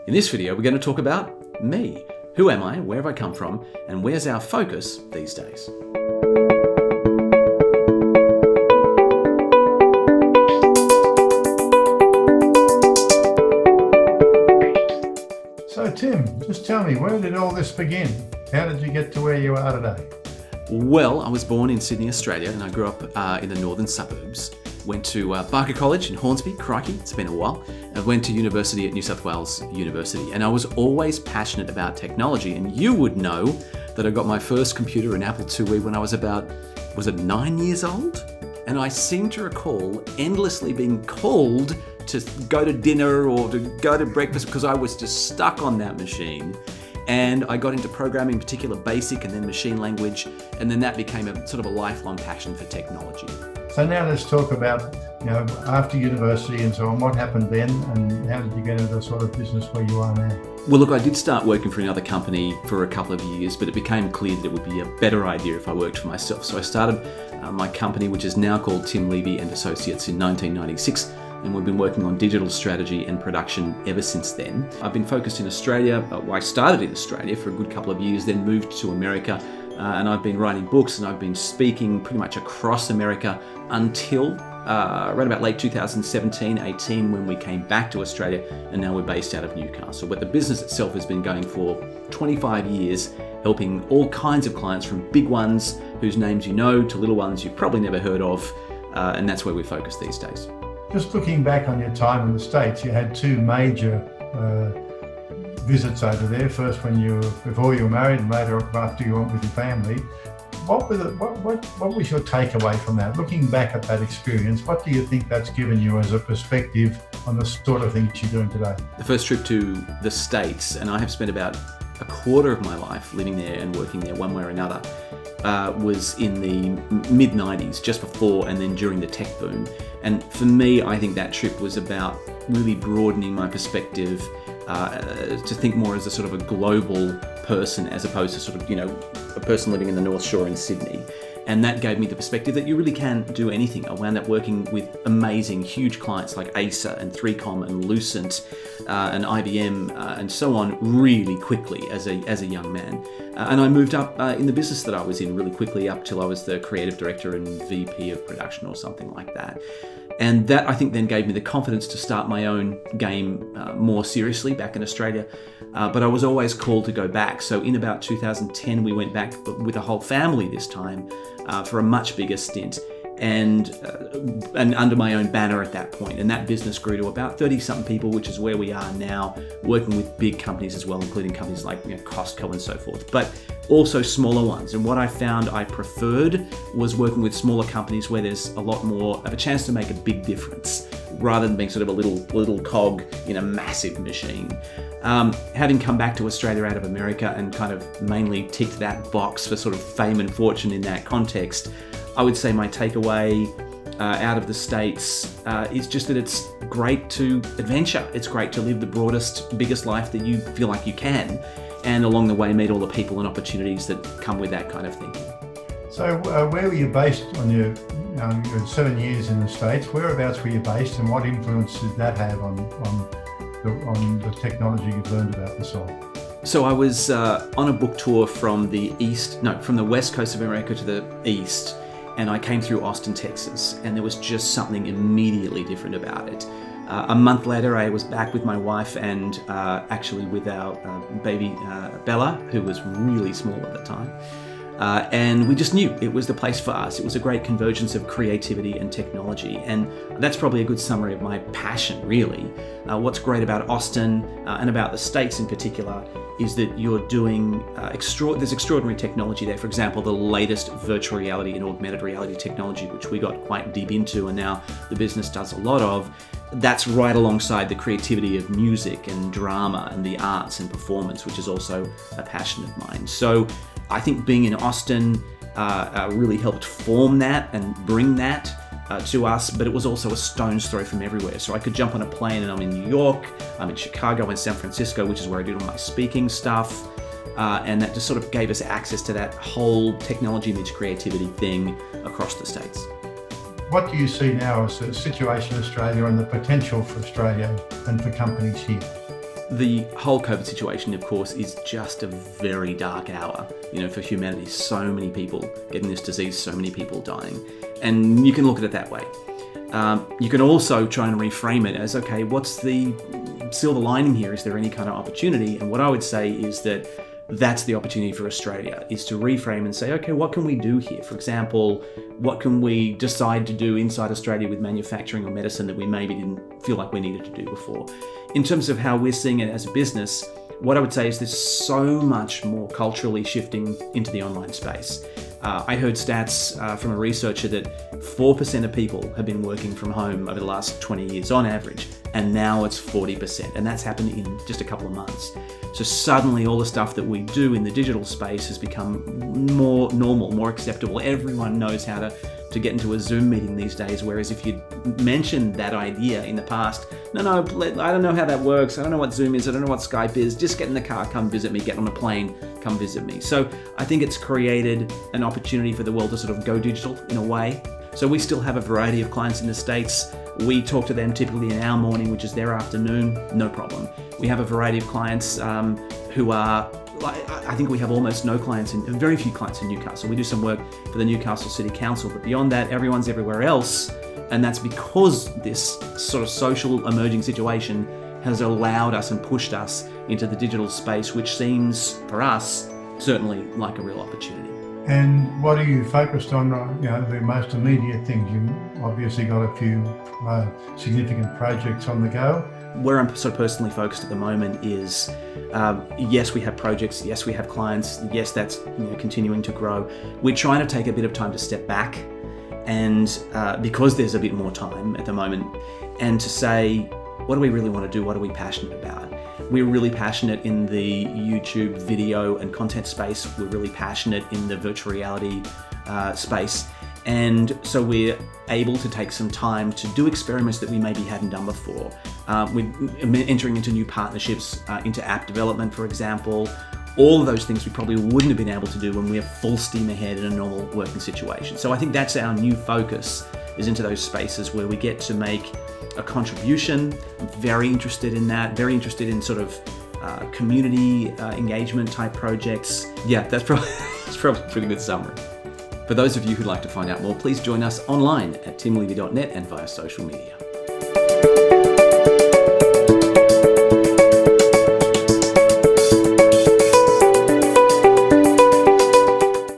In this video, we're going to talk about me. Who am I? Where have I come from? And where's our focus these days? So Tim, just tell me, where did all this begin? How did you get to where you are today? Well, I was born in Sydney, Australia, and I grew up in the northern suburbs. Went to Barker College in Hornsby, crikey, it's been a while. I went to university at New South Wales University, and I was always passionate about technology. And you would know that I got my first computer, an Apple IIe, when I was about, 9 years old? And I seem to recall endlessly being called to go to dinner or to go to breakfast because I was just stuck on that machine. And I got into programming, in particular BASIC and then machine language, and then that became a sort of a lifelong passion for technology. So now let's talk about, after university and so on, what happened then and how did you get into the sort of business where you are now? Well, look, I did start working for another company for a couple of years, but it became clear that it would be a better idea if I worked for myself. So I started my company, which is now called Tim Levy and Associates, in 1996. And we've been working on digital strategy and production ever since then. I've been focused in Australia. I started in Australia for a good couple of years, then moved to America, and I've been writing books and I've been speaking pretty much across America until around about late 2017-18 when we came back to Australia, and now we're based out of Newcastle. But the business itself has been going for 25 years, helping all kinds of clients, from big ones whose names you know to little ones you've probably never heard of, and that's where we focus these days. Just looking back on your time in the States, you had two major visits over there. First before you were married, and later after you went with your family. What was your takeaway from that? Looking back at that experience, what do you think that's given you as a perspective on the sort of things you're doing today? The first trip to the States, and I have spent about a quarter of my life living there and working there one way or another, was in the mid-90s, just before and then during the tech boom. And for me, I think that trip was about really broadening my perspective to think more as a sort of a global person as opposed to sort of, a person living in the North Shore in Sydney. And that gave me the perspective that you really can do anything. I wound up working with amazing, huge clients like Acer and 3Com and Lucent and IBM and so on really quickly as a young man. And I moved up in the business that I was in really quickly up till I was the creative director and VP of production or something like that. And that, I think, then gave me the confidence to start my own game more seriously back in Australia. But I was always called to go back. So in about 2010, we went back with a whole family this time for a much bigger stint, and under my own banner at that point. And that business grew to about 30-something people, which is where we are now, working with big companies as well, including companies like Costco and so forth, but also smaller ones. And what I found I preferred was working with smaller companies where there's a lot more of a chance to make a big difference, rather than being sort of a little cog in a massive machine. Having come back to Australia out of America and kind of mainly ticked that box for sort of fame and fortune in that context, I would say my takeaway out of the States is just that it's great to adventure. It's great to live the broadest, biggest life that you feel like you can, and along the way meet all the people and opportunities that come with that kind of thinking. So where were you based on your 7 years in the States? Whereabouts were you based, and what influence did that have on the technology you've learned about the soul? So I was on a book tour from the west coast of America to the east, and I came through Austin, Texas, and there was just something immediately different about it. A month later, I was back with my wife and actually with our baby Bella, who was really small at the time. And we just knew it was the place for us. It was a great convergence of creativity and technology. And that's probably a good summary of my passion, really. What's great about Austin and about the States in particular is that you're doing, there's extraordinary technology there. For example, the latest virtual reality and augmented reality technology, which we got quite deep into and now the business does a lot of, that's right alongside the creativity of music and drama and the arts and performance, which is also a passion of mine. So I think being in Austin really helped form that and bring that to us, but it was also a stone's throw from everywhere. So I could jump on a plane and I'm in New York, I'm in Chicago and San Francisco, which is where I did all my speaking stuff. And that just sort of gave us access to that whole technology meets creativity thing across the States. What do you see now as the situation in Australia and the potential for Australia and for companies here? The whole COVID situation, of course, is just a very dark hour, for humanity. So many people getting this disease, so many people dying. And you can look at it that way. You can also try and reframe it as, okay, what's the silver lining here? Is there any kind of opportunity? And what I would say is that that's the opportunity for Australia, is to reframe and say, okay, what can we do here? For example, what can we decide to do inside Australia with manufacturing or medicine that we maybe didn't feel like we needed to do before? In terms of how we're seeing it as a business, what I would say is there's so much more culturally shifting into the online space. I heard stats from a researcher that 4% of people have been working from home over the last 20 years on average, and now it's 40%, and that's happened in just a couple of months. So suddenly all the stuff that we do in the digital space has become more normal, more acceptable. Everyone knows how to get into a Zoom meeting these days, whereas if you mentioned that idea in the past, no, I don't know how that works, I don't know what Zoom is, I don't know what Skype is, just get in the car, come visit me, get on a plane, come visit me. So I think it's created an opportunity for the world to sort of go digital in a way. So we still have a variety of clients in the States. We talk to them typically in our morning, which is their afternoon, no problem. We have a variety of clients who are, I think we have almost no clients, very few clients in Newcastle. We do some work for the Newcastle City Council, but beyond that, everyone's everywhere else. And that's because this sort of social emerging situation has allowed us and pushed us into the digital space, which seems, for us, certainly like a real opportunity. And what are you focused on, the most immediate things? You've obviously got a few significant projects on the go. Where I'm sort of personally focused at the moment is, yes, we have projects, yes, we have clients, yes, that's continuing to grow. We're trying to take a bit of time to step back, and because there's a bit more time at the moment, and to say, what do we really want to do? What are we passionate about? We're really passionate in the YouTube video and content space. We're really passionate in the virtual reality space. And so we're able to take some time to do experiments that we maybe hadn't done before. We're entering into new partnerships, into app development, for example. All of those things we probably wouldn't have been able to do when we're full steam ahead in a normal working situation. So I think that's our new focus, is into those spaces where we get to make a contribution. I'm very interested in that, very interested in sort of community engagement type projects. Yeah, that's probably a pretty good summary. For those of you who'd like to find out more, please join us online at timlevy.net and via social media.